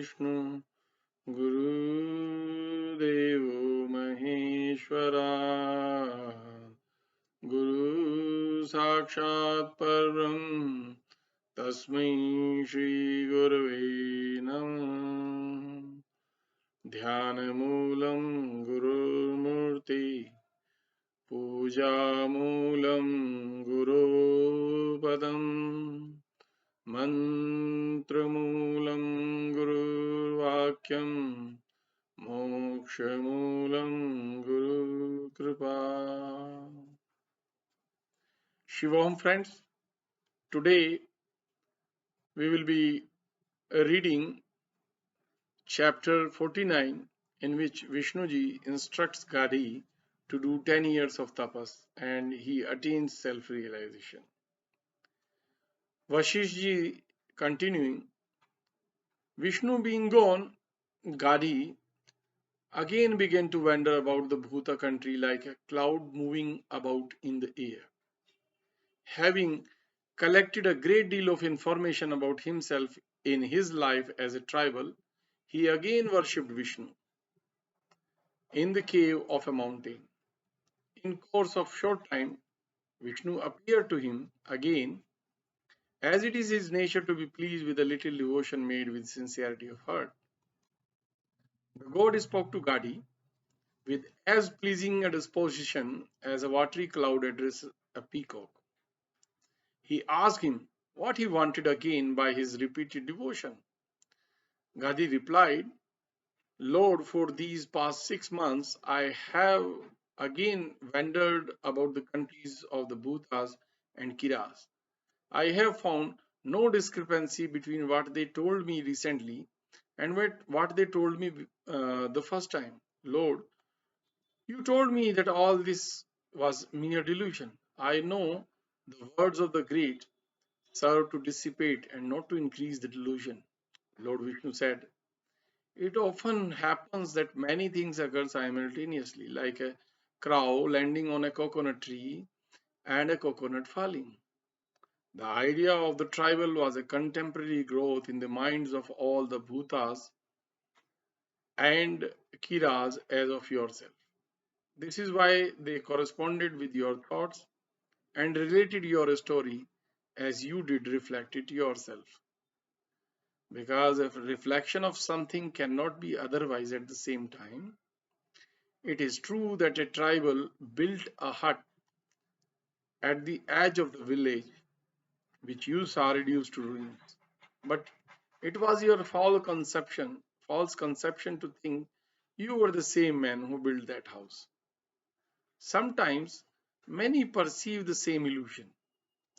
Vishnu Guru Devo Maheshwara Guru Sakshat Parbrahm Tasmai Shri Gurave Namah Dhyanamoolam Guru Murti Pujamoolam Guru Padam Mantramulam Guru Vakyam Mokshamulam Guru Kripa. Shivam friends, today we will be reading chapter 49 in which Vishnuji instructs Gadhi to do 10 years of tapas and he attains self-realization. Vasishtha continuing, Vishnu being gone, Gadhi again began to wander about the Bhuta country like a cloud moving about in the air. Having collected a great deal of information about himself in his life as a tribal, he again worshipped Vishnu in the cave of a mountain. In course of short time, Vishnu appeared to him again, as it is his nature to be pleased with a little devotion made with sincerity of heart. The god spoke to Gadhi with as pleasing a disposition as a watery cloud addresses a peacock. He asked him what he wanted again by his repeated devotion. Gadhi replied, Lord, for these past 6 months I have again wandered about the countries of the Bhutas and Kiras. I have found no discrepancy between what they told me recently and what they told me the first time. Lord, you told me that all this was mere delusion. I know the words of the great serve to dissipate and not to increase the delusion. Lord Vishnu said, it often happens that many things occur simultaneously, like a crow landing on a coconut tree and a coconut falling. The idea of the tribal was a contemporary growth in the minds of all the Bhutas and Kiras as of yourself. This is why they corresponded with your thoughts and related your story as you did reflect it yourself. Because a reflection of something cannot be otherwise at the same time, it is true that a tribal built a hut at the edge of the village which you saw reduced to ruins. But it was your false conception to think you were the same man who built that house. Sometimes many perceive the same illusion.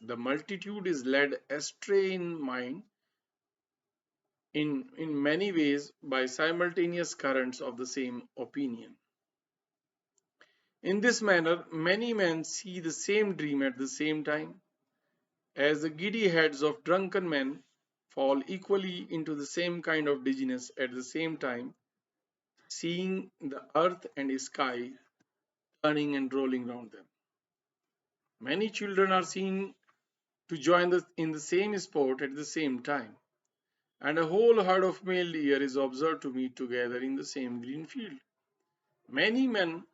The multitude is led astray in mind in many ways by simultaneous currents of the same opinion. In this manner, many men see the same dream at the same time, as the giddy heads of drunken men fall equally into the same kind of dizziness at the same time, seeing the earth and sky turning and rolling round them. Many children are seen to join in the same sport at the same time, and a whole herd of male deer is observed to meet together in the same green field. Many men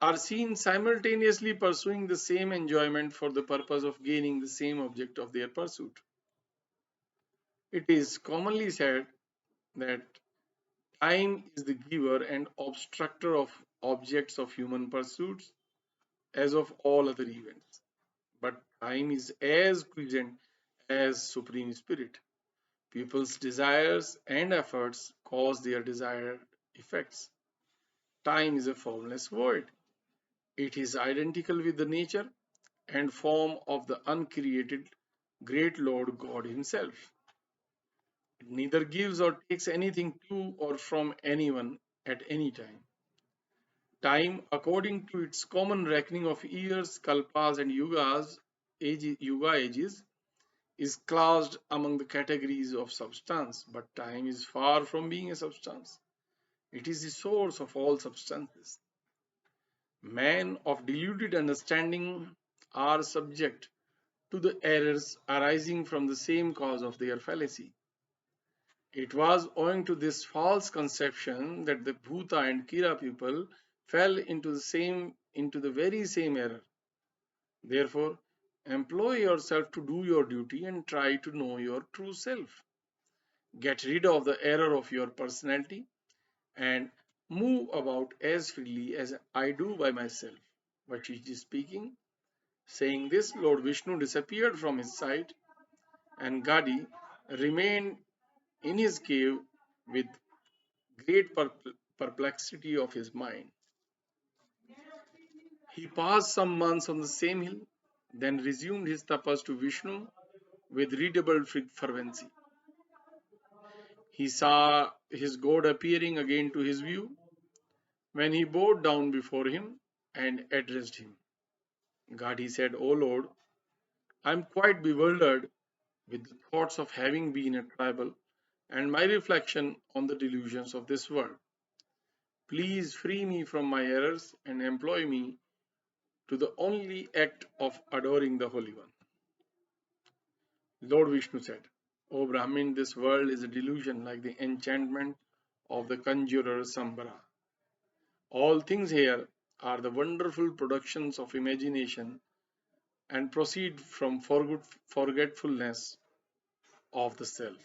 are seen simultaneously pursuing the same enjoyment for the purpose of gaining the same object of their pursuit. It is commonly said that time is the giver and obstructor of objects of human pursuits as of all other events. But time is as present as Supreme Spirit. People's desires and efforts cause their desired effects. Time is a formless void. It is identical with the nature and form of the uncreated great Lord God Himself. It neither gives or takes anything to or from anyone at any time. Time, according to its common reckoning of years, kalpas, and yuga ages, is classed among the categories of substance, but time is far from being a substance. It is the source of all substances. Men of deluded understanding are subject to the errors arising from the same cause of their fallacy. It was owing to this false conception that the Bhuta and Kira people fell into the very same error. Therefore, employ yourself to do your duty and try to know your true self. Get rid of the error of your personality and move about as freely as I do by myself. Vasishtha is speaking. Saying this, Lord Vishnu disappeared from his sight, and Gadhi remained in his cave with great perplexity of his mind. He passed some months on the same hill, then resumed his tapas to Vishnu with redoubled fervency. He saw his god appearing again to his view, when he bowed down before him and addressed him. Gadhi said, O Lord, I am quite bewildered with the thoughts of having been a tribal and my reflection on the delusions of this world. Please free me from my errors and employ me to the only act of adoring the Holy One. Lord Vishnu said, O Brahmin, this world is a delusion like the enchantment of the conjurer Sambara. All things here are the wonderful productions of imagination and proceed from forgetfulness of the self.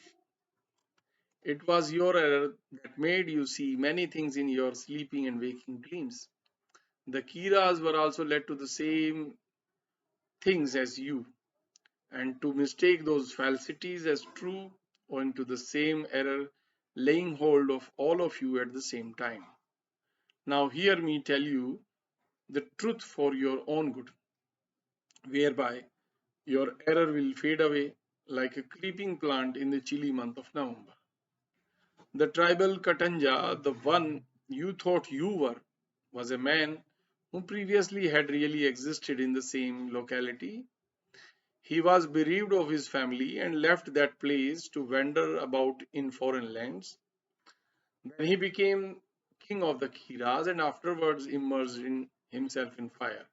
It was your error that made you see many things in your sleeping and waking dreams. The Kiras were also led to the same things as you, and to mistake those falsities as true, owing to the same error laying hold of all of you at the same time. Now, hear me tell you the truth for your own good, whereby your error will fade away like a creeping plant in the chilly month of November. The tribal Katanja, the one you thought you were, was a man who previously had really existed in the same locality. He was bereaved of his family and left that place to wander about in foreign lands. Then he became king of the Khiras and afterwards immersed in himself in fire.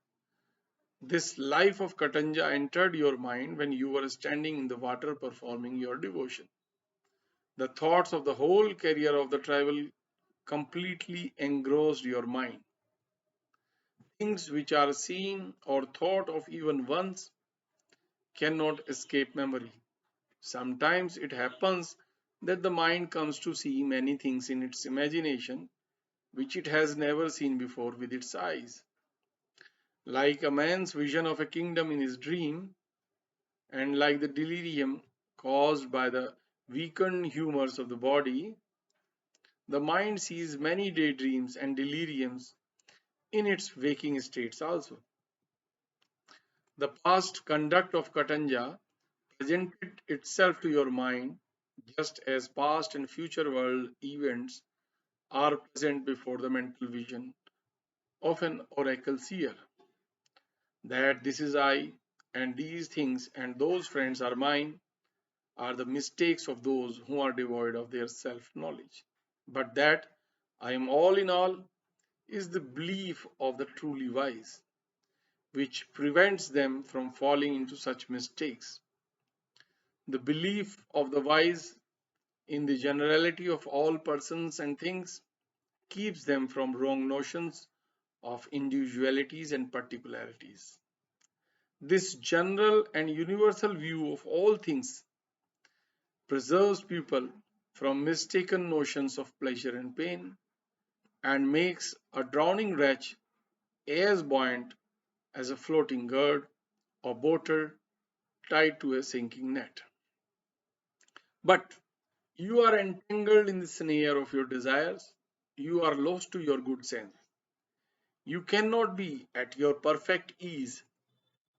This life of Katanja entered your mind when you were standing in the water performing your devotion. The thoughts of the whole career of the tribal completely engrossed your mind. Things which are seen or thought of even once cannot escape memory. Sometimes it happens that the mind comes to see many things in its imagination which it has never seen before with its eyes. Like a man's vision of a kingdom in his dream, and like the delirium caused by the weakened humors of the body, the mind sees many daydreams and deliriums in its waking states also. The past conduct of Katanja presented itself to your mind just as past and future world events are present before the mental vision of an oracle seer. That this is I, and these things and those friends are mine, are the mistakes of those who are devoid of their self knowledge. But that I am all in all is the belief of the truly wise, which prevents them from falling into such mistakes. The belief of the wise in the generality of all persons and things keeps them from wrong notions of individualities and particularities. This general and universal view of all things preserves people from mistaken notions of pleasure and pain and makes a drowning wretch as buoyant as a floating gourd or boater tied to a sinking net. But you are entangled in the snare of your desires. You are lost to your good sense. You cannot be at your perfect ease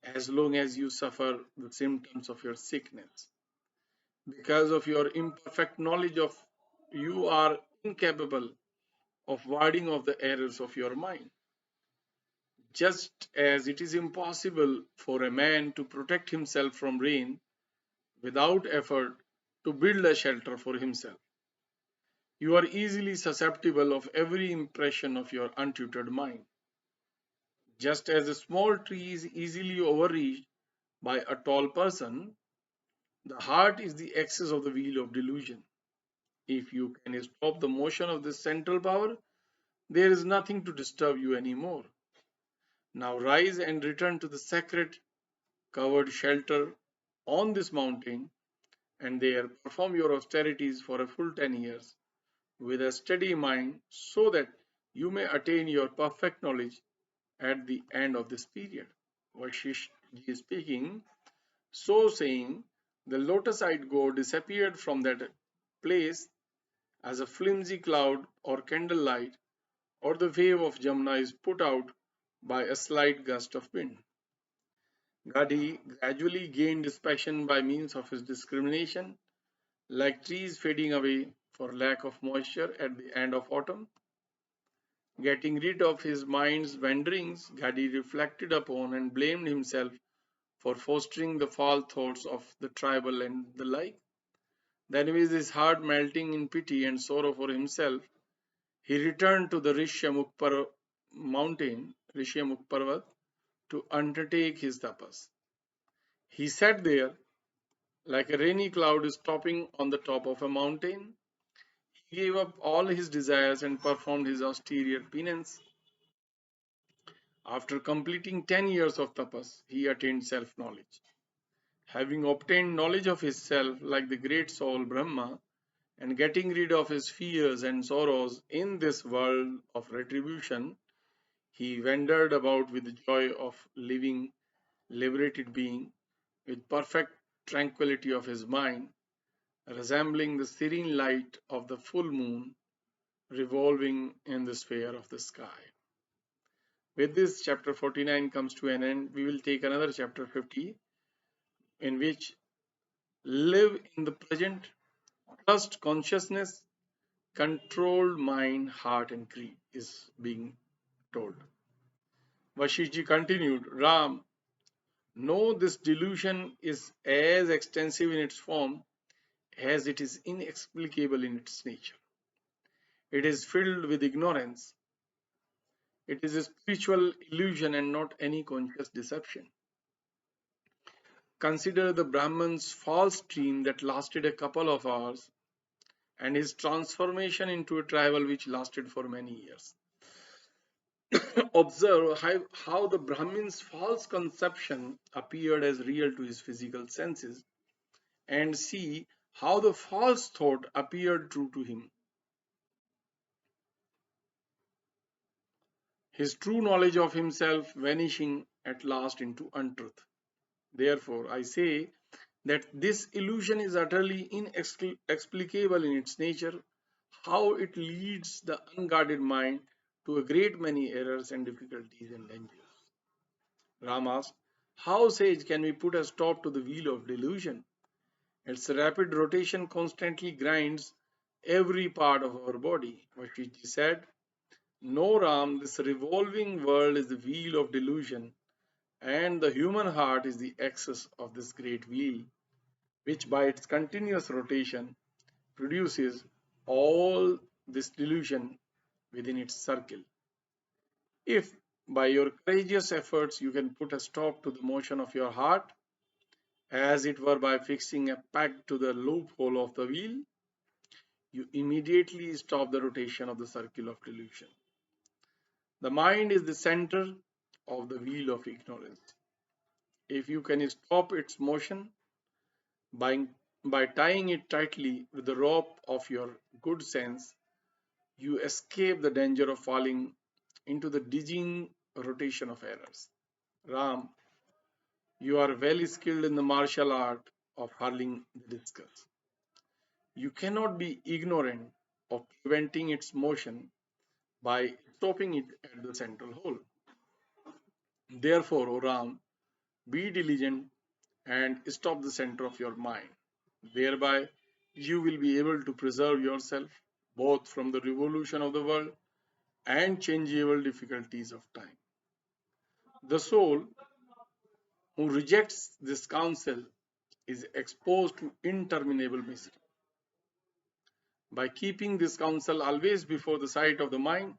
as long as you suffer the symptoms of your sickness. Because of your imperfect knowledge of you are incapable of warding off the errors of your mind. Just as it is impossible for a man to protect himself from rain without effort to build a shelter for himself, you are easily susceptible of every impression of your untutored mind. Just as a small tree is easily overreached by a tall person, the heart is the axis of the wheel of delusion. If you can stop the motion of this central power, there is nothing to disturb you anymore. Now rise and return to the sacred covered shelter on this mountain, and there perform your austerities for a full 10 years with a steady mind, so that you may attain your perfect knowledge at the end of this period. Vasishtha is speaking. So saying, the lotus-eyed god disappeared from that place as a flimsy cloud or candlelight, or the wave of Jamuna is put out by a slight gust of wind. Gadhi gradually gained his passion by means of his discrimination, like trees fading away for lack of moisture at the end of autumn. Getting rid of his mind's wanderings, Gadhi reflected upon and blamed himself for fostering the foul thoughts of the tribal and the like. Then, with his heart melting in pity and sorrow for himself, he returned to the Rishyamukpar mountain, Rishyamukparvat, to undertake his tapas. He sat there like a rainy cloud stopping on the top of a mountain. He gave up all his desires and performed his austere penance. After completing 10 years of tapas, he attained self knowledge. Having obtained knowledge of his self, like the great soul Brahma, and getting rid of his fears and sorrows in this world of retribution, he wandered about with the joy of living, liberated being, with perfect tranquility of his mind, resembling the serene light of the full moon revolving in the sphere of the sky. With this, chapter 49 comes to an end. We will take another chapter 50, in which live in the present, trust consciousness, controlled mind, heart, and greed is being told. Vashishji continued, Ram, know this delusion is as extensive in its form as it is inexplicable in its nature. It is filled with ignorance. It is a spiritual illusion and not any conscious deception. Consider the Brahman's false dream that lasted a couple of hours and his transformation into a tribal which lasted for many years. Observe how the Brahmin's false conception appeared as real to his physical senses, and see how the false thought appeared true to him. His true knowledge of himself vanishing at last into untruth. Therefore, I say that this illusion is utterly inexplicable in its nature, how it leads the unguarded mind to a great many errors and difficulties and dangers. Ram asked, how, sage, can we put a stop to the wheel of delusion? Its rapid rotation constantly grinds every part of our body. Vashishji said, no, Ram, this revolving world is the wheel of delusion, and the human heart is the axis of this great wheel, which by its continuous rotation produces all this delusion within its circle. If by your courageous efforts you can put a stop to the motion of your heart, as it were by fixing a peg to the loophole of the wheel, you immediately stop the rotation of the circle of delusion. The mind is the center of the wheel of ignorance. If you can stop its motion by, by tying it tightly with the rope of your good sense, you escape the danger of falling into the dizzying rotation of errors. Ram, you are well skilled in the martial art of hurling the discus. You cannot be ignorant of preventing its motion by stopping it at the central hole. Therefore, O Ram, be diligent and stop the center of your mind. Thereby, you will be able to preserve yourself both from the revolution of the world and changeable difficulties of time. The soul who rejects this counsel is exposed to interminable misery. By keeping this counsel always before the sight of the mind,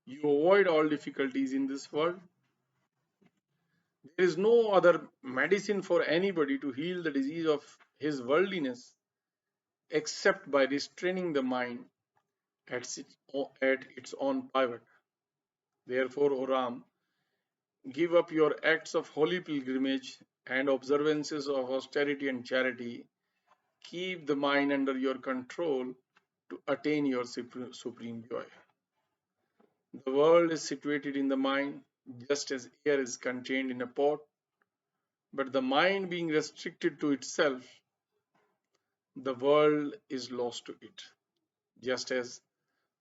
you avoid all difficulties in this world. There is no other medicine for anybody to heal the disease of his worldliness except by restraining the mind at its own pivot. Therefore, O Ram, give up your acts of holy pilgrimage and observances of austerity and charity. Keep the mind under your control to attain your supreme joy. The world is situated in the mind, just as air is contained in a pot, but the mind being restricted to itself, the world is lost to it. Just as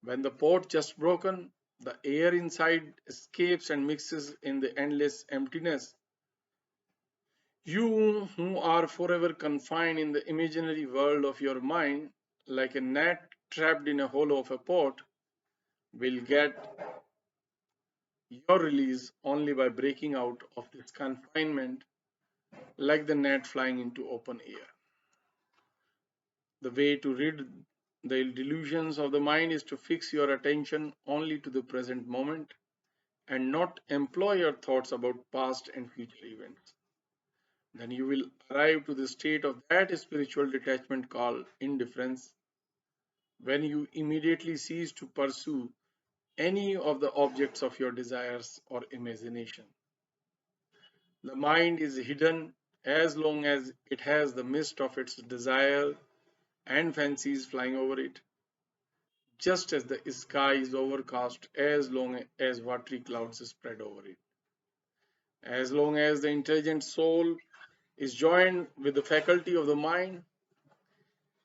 when the pot just broken, the air inside escapes and mixes in the endless emptiness. You who are forever confined in the imaginary world of your mind, like a gnat trapped in a hollow of a pot, will get your release only by breaking out of this confinement, like the gnat flying into open air. The way to rid the delusions of the mind is to fix your attention only to the present moment and not employ your thoughts about past and future events. Then you will arrive to the state of that spiritual detachment called indifference, when you immediately cease to pursue any of the objects of your desires or imagination. The mind is hidden as long as it has the mist of its desire and fancies flying over it, just as the sky is overcast as long as watery clouds spread over it. As long as the intelligent soul is joined with the faculty of the mind,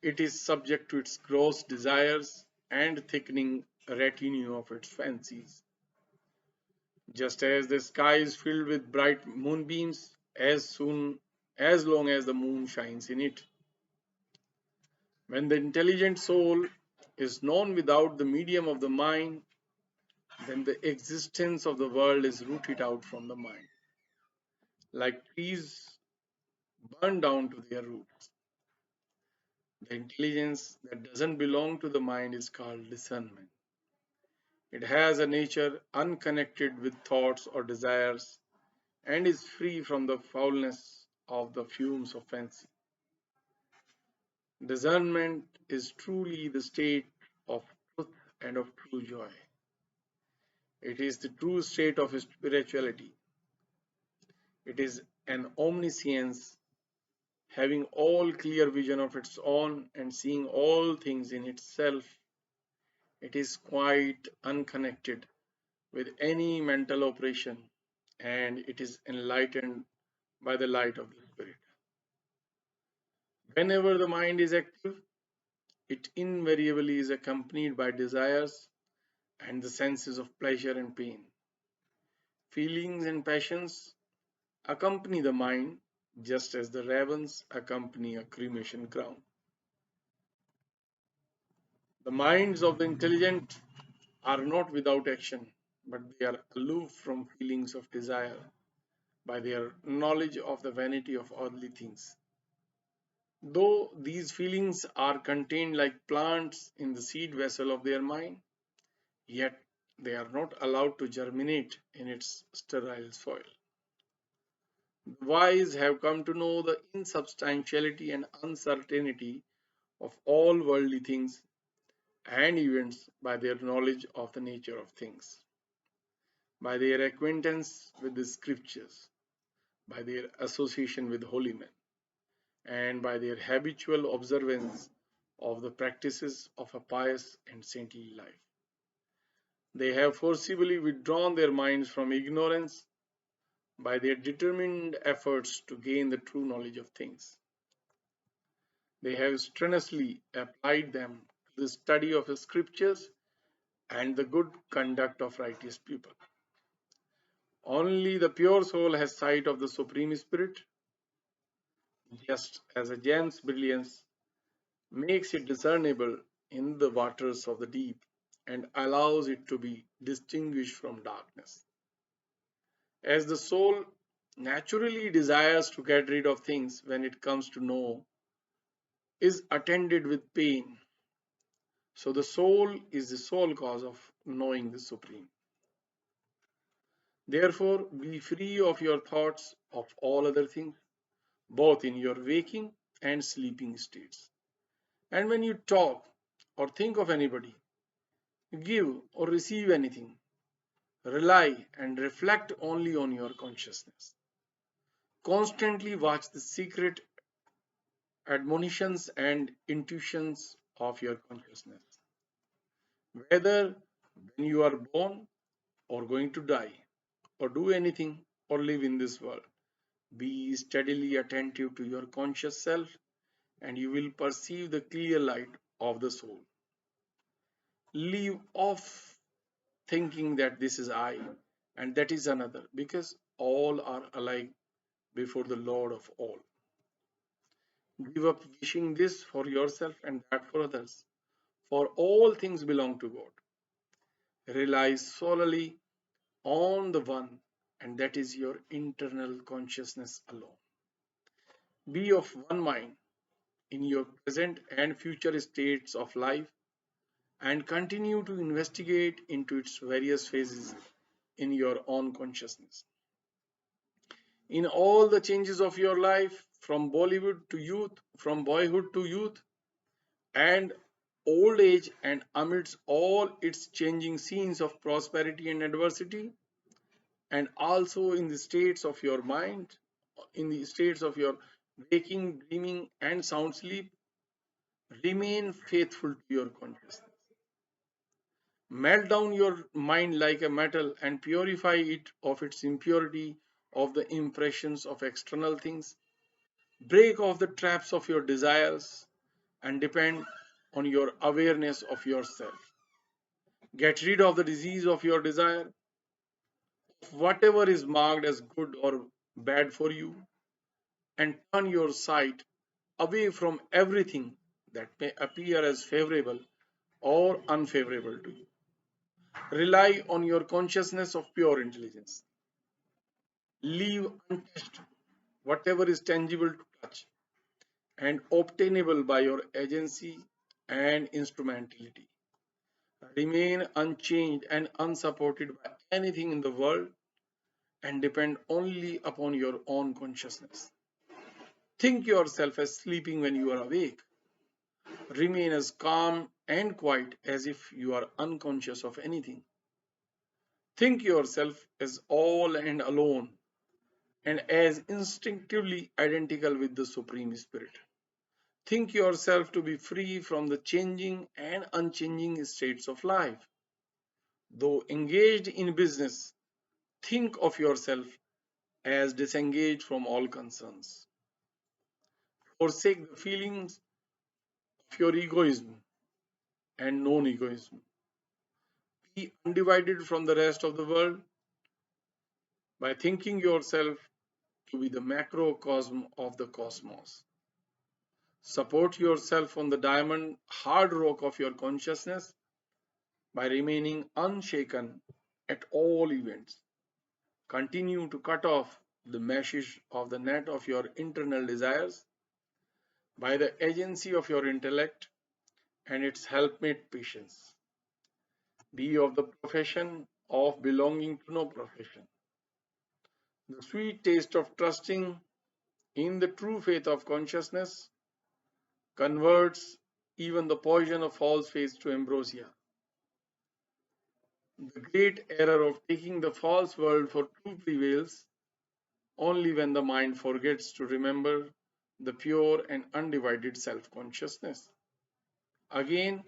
it is subject to its gross desires and thickening retinue of its fancies. Just as the sky is filled with bright moonbeams as long as the moon shines in it. When the intelligent soul is known without the medium of the mind, then the existence of the world is rooted out from the mind, like trees burned down to their roots. The intelligence that doesn't belong to the mind is called discernment. It has a nature unconnected with thoughts or desires and is free from the foulness of the fumes of fancy. Discernment is truly the state of truth and of true joy. It is the true state of spirituality. It is an omniscience, having all clear vision of its own and seeing all things in itself. It is quite unconnected with any mental operation, and it is enlightened by the light of the Spirit. Whenever the mind is active, it invariably is accompanied by desires and the senses of pleasure and pain. Feelings and passions accompany the mind just as the ravens accompany a cremation ground. The minds of the intelligent are not without action, but they are aloof from feelings of desire by their knowledge of the vanity of earthly things. Though these feelings are contained like plants in the seed vessel of their mind, yet they are not allowed to germinate in its sterile soil. The wise have come to know the insubstantiality and uncertainty of all worldly things and events by their knowledge of the nature of things, by their acquaintance with the scriptures, by their association with holy men, and by their habitual observance of the practices of a pious and saintly life. They have forcibly withdrawn their minds from ignorance by their determined efforts to gain the true knowledge of things. They have strenuously applied them to the study of the scriptures and the good conduct of righteous people. Only the pure soul has sight of the Supreme Spirit, just as a gem's brilliance makes it discernible in the waters of the deep and allows it to be distinguished from darkness. As the soul naturally desires to get rid of things when it comes to know, is attended with pain, so the soul is the sole cause of knowing the Supreme. Therefore, be free of your thoughts of all other things, both in your waking and sleeping states. And when you talk or think of anybody, give or receive anything, rely and reflect only on your consciousness. Constantly watch the secret admonitions and intuitions of your consciousness. Whether when you are born or going to die, or do anything or live in this world, be steadily attentive to your conscious self and you will perceive the clear light of the soul. Leave off thinking that this is I and that is another, because all are alike before the Lord of all. Give up wishing this for yourself and that for others, for all things belong to God. Rely solely on the one, and that is your internal consciousness alone. Be of one mind in your present and future states of life and continue to investigate into its various phases in your own consciousness. In all the changes of your life, from Bollywood to youth, from boyhood to youth, and old age, and amidst all its changing scenes of prosperity and adversity, and also in the states of your mind, in the states of your waking, dreaming, and sound sleep, remain faithful to your consciousness. Melt down your mind like a metal and purify it of its impurity of the impressions of external things. Break off the traps of your desires and depend on your awareness of yourself. Get rid of the disease of your desire, whatever is marked as good or bad for you, and turn your sight away from everything that may appear as favorable or unfavorable to you. Rely on your consciousness of pure intelligence. Leave untouched whatever is tangible to touch and obtainable by your agency and instrumentality. Remain unchanged and unsupported by anything in the world and depend only upon your own consciousness. Think yourself as sleeping when you are awake. Remain as calm and quiet as if you are unconscious of anything. Think yourself as all and alone and as instinctively identical with the Supreme Spirit. Think yourself to be free from the changing and unchanging states of life. Though engaged in business, think of yourself as disengaged from all concerns. Forsake the feelings of your egoism and non egoism. Be undivided from the rest of the world by thinking yourself to be the macrocosm of the cosmos. Support yourself on the diamond hard rock of your consciousness by remaining unshaken at all events. Continue to cut off the meshes of the net of your internal desires by the agency of your intellect and its helpmate patience. Be of the profession of belonging to no profession. The sweet taste of trusting in the true faith of consciousness converts even the poison of false faith to ambrosia. The great error of taking the false world for true prevails only when the mind forgets to remember the pure and undivided self consciousness. Again,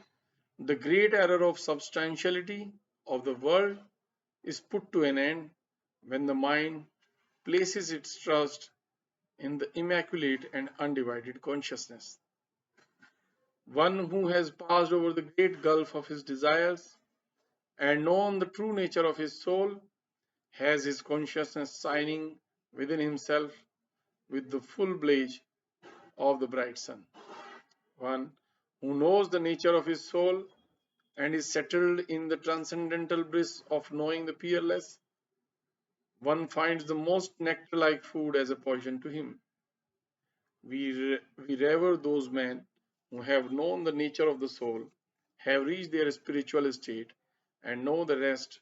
the great error of substantiality of the world is put to an end when the mind places its trust in the immaculate and undivided consciousness. One who has passed over the great gulf of his desires and known the true nature of his soul has his consciousness shining within himself with the full blaze of the bright sun. One who knows the nature of his soul and is settled in the transcendental bliss of knowing the peerless, one finds the most nectar like food as a poison to him. We revere those men who have known the nature of the soul, have reached their spiritual state, and know the rest,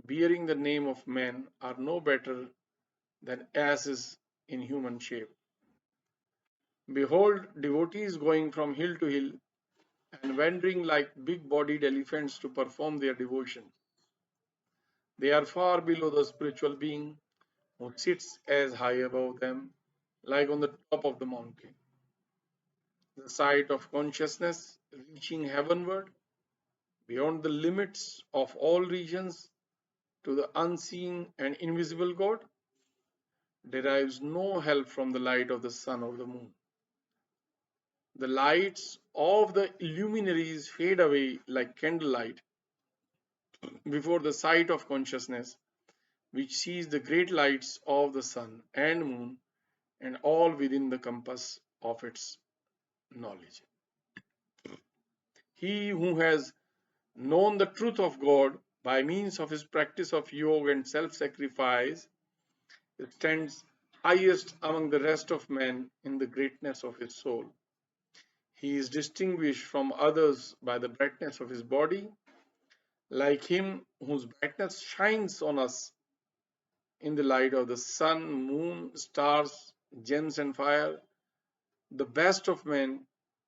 bearing the name of men, are no better than asses in human shape. Behold devotees going from hill to hill and wandering like big bodied elephants to perform their devotion. They are far below the spiritual being who sits as high above them, like on the top of the mountain. The sight of consciousness reaching heavenward, beyond the limits of all regions, to the unseen and invisible God, derives no help from the light of the sun or the moon. The lights of the luminaries fade away like candlelight before the sight of consciousness, which sees the great lights of the sun and moon and all within the compass of its knowledge. He who has known the truth of God by means of his practice of yoga and self sacrifice stands highest among the rest of men in the greatness of his soul. He is distinguished from others by the brightness of his body, like him whose brightness shines on us in the light of the sun, moon, stars, gems, and fire. The best of men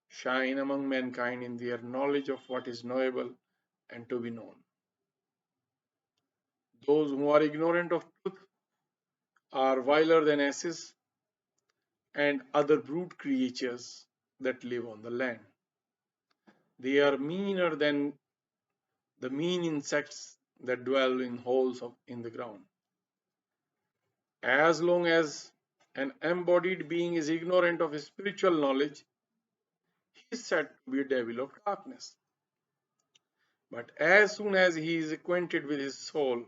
shine among mankind in their knowledge of what is knowable and to be known. Those who are ignorant of truth are viler than asses and other brute creatures that live on the land. They are meaner than the mean insects that dwell in holes in the ground. As long as an embodied being is ignorant of his spiritual knowledge, he is said to be a devil of darkness. But as soon as he is acquainted with his soul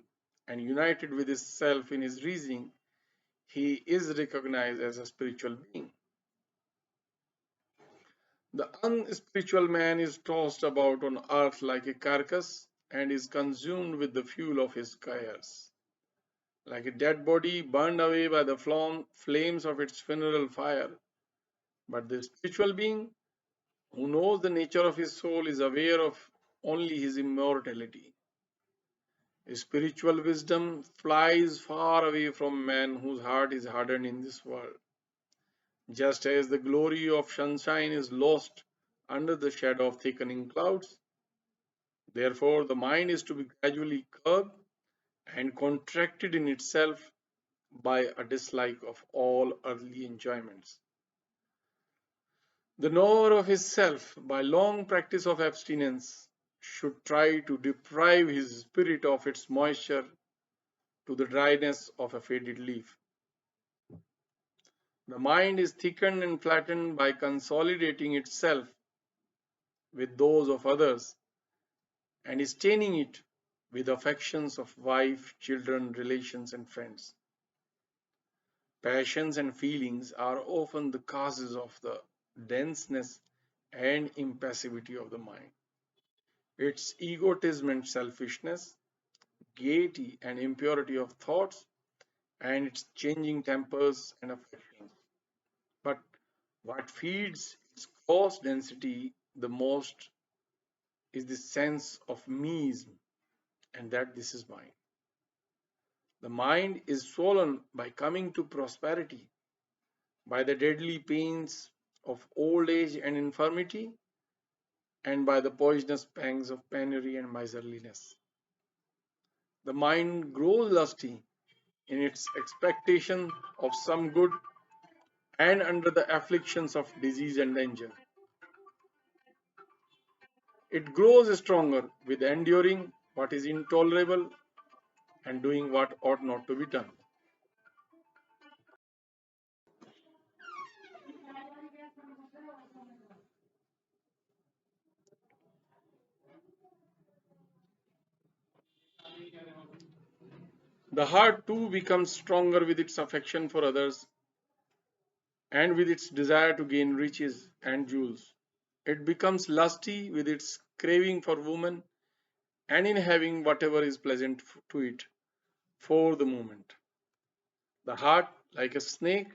and united with his self in his reasoning, he is recognized as a spiritual being. The unspiritual man is tossed about on earth like a carcass and is consumed with the fuel of his cares, like a dead body burned away by the flames of its funeral fire. But the spiritual being, who knows the nature of his soul, is aware of only his immortality. Spiritual wisdom flies far away from man whose heart is hardened in this world. Just as the glory of sunshine is lost under the shadow of thickening clouds, therefore the mind is to be gradually curbed and contracted in itself by a dislike of all earthly enjoyments. The knower of his self, by long practice of abstinence, should try to deprive his spirit of its moisture to the dryness of a faded leaf. The mind is thickened and flattened by consolidating itself with those of others and staining it with affections of wife, children, relations, and friends. Passions and feelings are often the causes of the denseness and impassivity of the mind. Its egotism and selfishness, gaiety and impurity of thoughts, and its changing tempers and affections. But what feeds its gross density the most is the sense of meism, and that this is mine. The mind is swollen by coming to prosperity, by the deadly pains of old age and infirmity, and by the poisonous pangs of penury and miserliness. The mind grows lusty in its expectation of some good and under the afflictions of disease and danger. It grows stronger with enduring what is intolerable and doing what ought not to be done. The heart too becomes stronger with its affection for others and with its desire to gain riches and jewels. It becomes lusty with its craving for woman and in having whatever is pleasant to it for the moment. The heart, like a snake,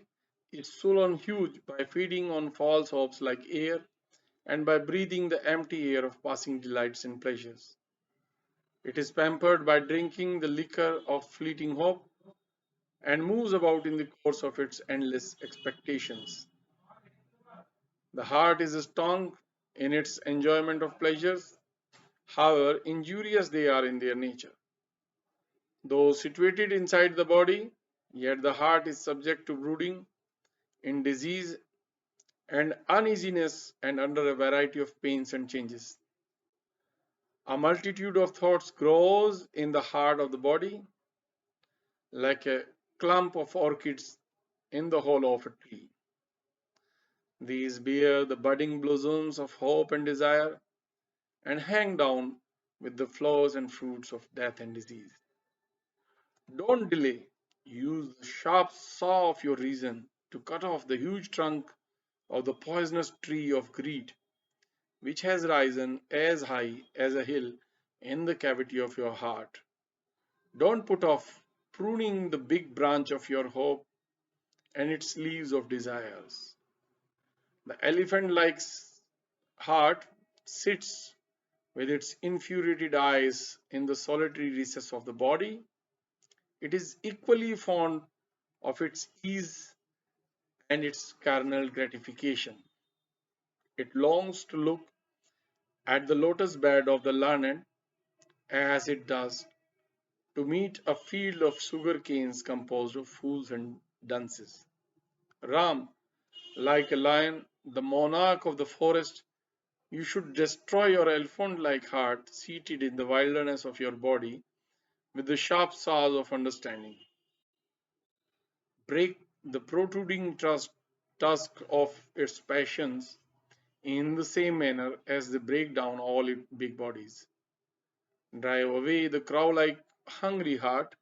is swollen huge by feeding on false hopes like air and by breathing the empty air of passing delights and pleasures. It is pampered by drinking the liquor of fleeting hope and moves about in the course of its endless expectations. The heart is strong in its enjoyment of pleasures, however injurious they are in their nature. Though situated inside the body, yet the heart is subject to brooding in disease and uneasiness and under a variety of pains and changes. A multitude of thoughts grows in the heart of the body like a clump of orchids in the hollow of a tree. These bear the budding blossoms of hope and desire and hang down with the flowers and fruits of death and disease. Don't delay. Use the sharp saw of your reason to cut off the huge trunk of the poisonous tree of greed, which has risen as high as a hill in the cavity of your heart. Don't put off pruning the big branch of your hope and its leaves of desires. The elephant like heart sits with its infuriated eyes in the solitary recess of the body. It is equally fond of its ease and its carnal gratification. It longs to look at the lotus bed of the learned as it does to meet a field of sugar canes composed of fools and dunces. Ram, like a lion, the monarch of the forest, you should destroy your elephant like heart seated in the wilderness of your body with the sharp saws of understanding. Break the protruding tusk of its passions in the same manner as they break down all its big bodies. Drive away the crow like hungry heart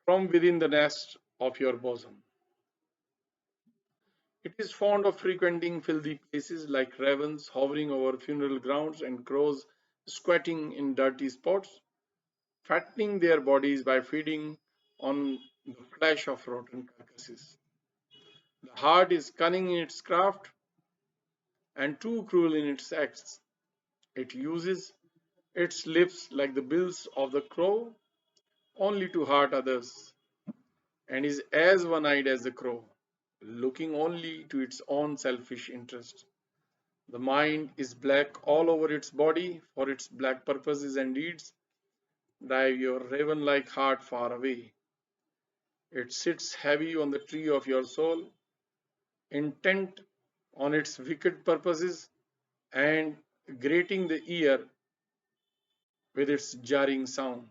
from within the nest of your bosom. It is fond of frequenting filthy places like ravens hovering over funeral grounds and crows squatting in dirty spots, fattening their bodies by feeding on the flesh of rotten carcasses. The heart is cunning in its craft and too cruel in its acts. It uses its lips like the bills of the crow only to hurt others, and is as one eyed as the crow, looking only to its own selfish interest. The mind is black all over its body for its black purposes and deeds. Drive your raven like heart far away. It sits heavy on the tree of your soul, intent on its wicked purposes and grating the ear with its jarring sound.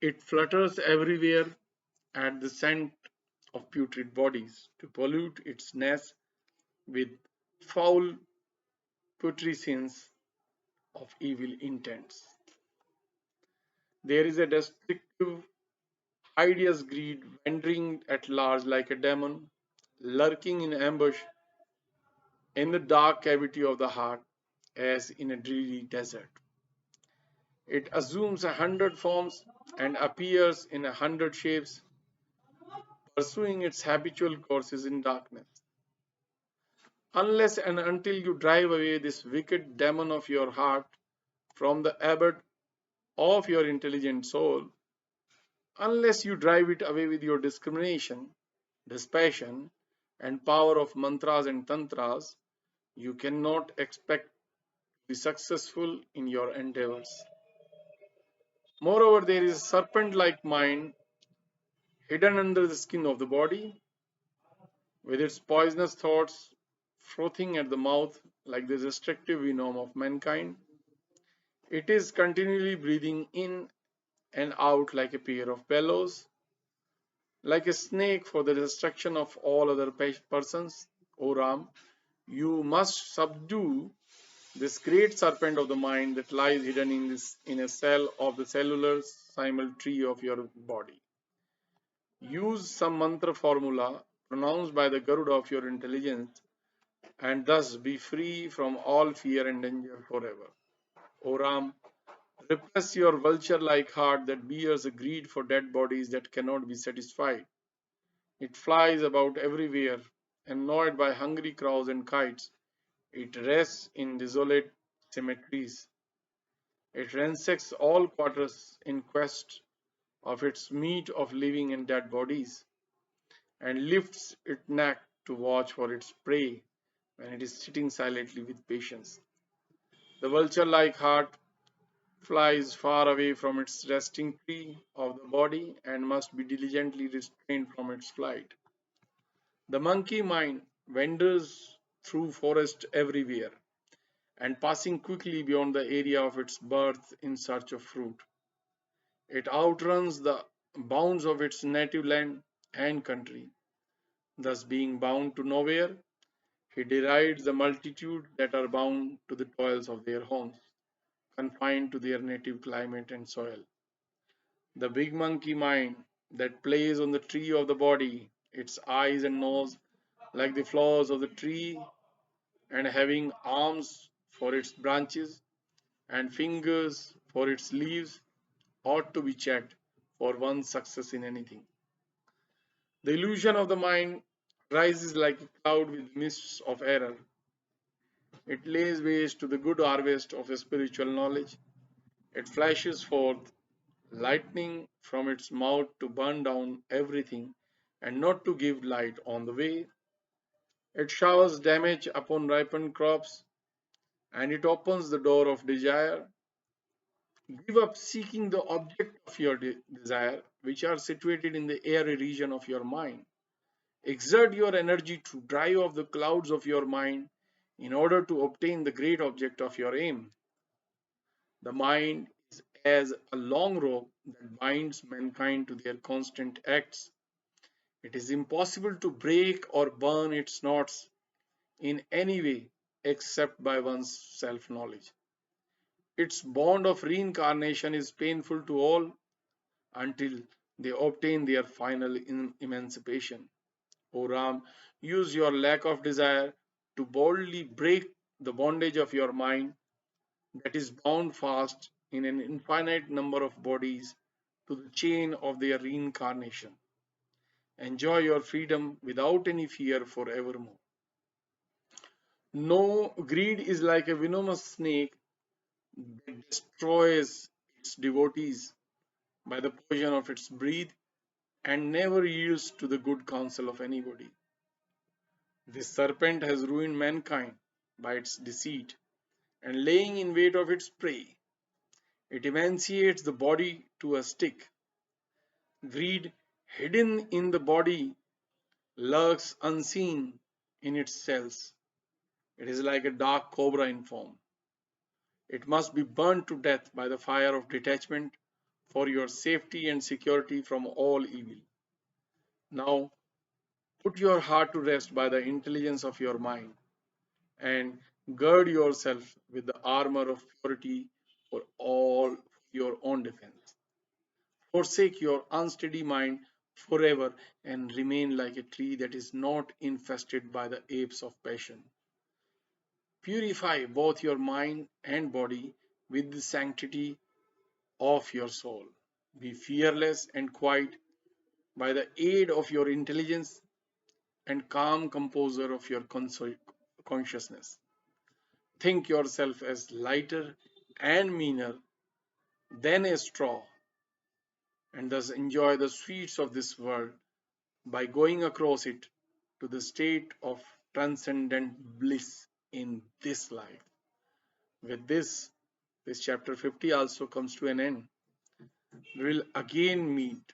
It flutters everywhere at the scent of putrid bodies to pollute its nest with foul putrescence of evil intents. There is a destructive, hideous greed wandering at large like a demon, lurking in ambush in the dark cavity of the heart as in a dreary desert. It assumes 100 forms and appears in 100 shapes, pursuing its habitual courses in darkness. Unless and until you drive away this wicked demon of your heart from the abode of your intelligent soul, unless you drive it away with your discrimination, dispassion, and power of mantras and tantras, you cannot expect to be successful in your endeavors. Moreover, there is a serpent like mind hidden under the skin of the body, with its poisonous thoughts frothing at the mouth like the destructive venom of mankind. It is continually breathing in and out like a pair of bellows, like a snake for the destruction of all other persons. O Ram, you must subdue this great serpent of the mind that lies hidden in a cell of the cellular simultree of your body. Use some mantra formula pronounced by the Garuda of your intelligence and thus be free from all fear and danger forever. O Ram, repress your vulture like heart that bears a greed for dead bodies that cannot be satisfied. It flies about everywhere, annoyed by hungry crows and kites. It rests in desolate cemeteries. It ransacks all quarters in quest of its meat of living and dead bodies, and lifts its neck to watch for its prey when it is sitting silently with patience. The vulture like heart flies far away from its resting tree of the body and must be diligently restrained from its flight. The monkey mind wanders through forest everywhere and passing quickly beyond the area of its birth in search of fruit. It outruns the bounds of its native land and country. Thus, being bound to nowhere, he derides the multitude that are bound to the toils of their homes, confined to their native climate and soil. The big monkey mind that plays on the tree of the body, its eyes and nose like the flowers of the tree, and having arms for its branches and fingers for its leaves, ought to be checked for one's success in anything. The illusion of the mind rises like a cloud with mists of error. It lays waste to the good harvest of a spiritual knowledge. It flashes forth lightning from its mouth to burn down everything and not to give light on the way. It showers damage upon ripened crops, and it opens the door of desire. Give up seeking the object of your desire, which are situated in the airy region of your mind. Exert your energy to drive off the clouds of your mind in order to obtain the great object of your aim. The mind is as a long rope that binds mankind to their constant acts. It is impossible to break or burn its knots in any way except by one's self knowledge. Its bond of reincarnation is painful to all until they obtain their final emancipation. O Ram, use your lack of desire to boldly break the bondage of your mind that is bound fast in an infinite number of bodies to the chain of their reincarnation. Enjoy your freedom without any fear forevermore. No, greed is like a venomous snake that destroys its devotees by the poison of its breath and never yields to the good counsel of anybody. This serpent has ruined mankind by its deceit and laying in wait of its prey. It emancipates the body to a stick. Greed, hidden in the body, lurks unseen in its cells. It is like a dark cobra in form. It must be burned to death by the fire of detachment for your safety and security from all evil. Now, put your heart to rest by the intelligence of your mind and gird yourself with the armor of purity for all your own defense. Forsake your unsteady mind forever and remain like a tree that is not infested by the apes of passion. Purify both your mind and body with the sanctity of your soul. Be fearless and quiet by the aid of your intelligence and calm composure of your consciousness. Think yourself as lighter and meaner than a straw, and thus enjoy the sweets of this world by going across it to the state of transcendent bliss in this life. With this chapter 50 also comes to an end. We will again meet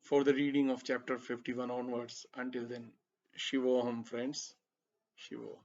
for the reading of chapter 51 onwards. Until then, Shivoham, friends. Shivoham.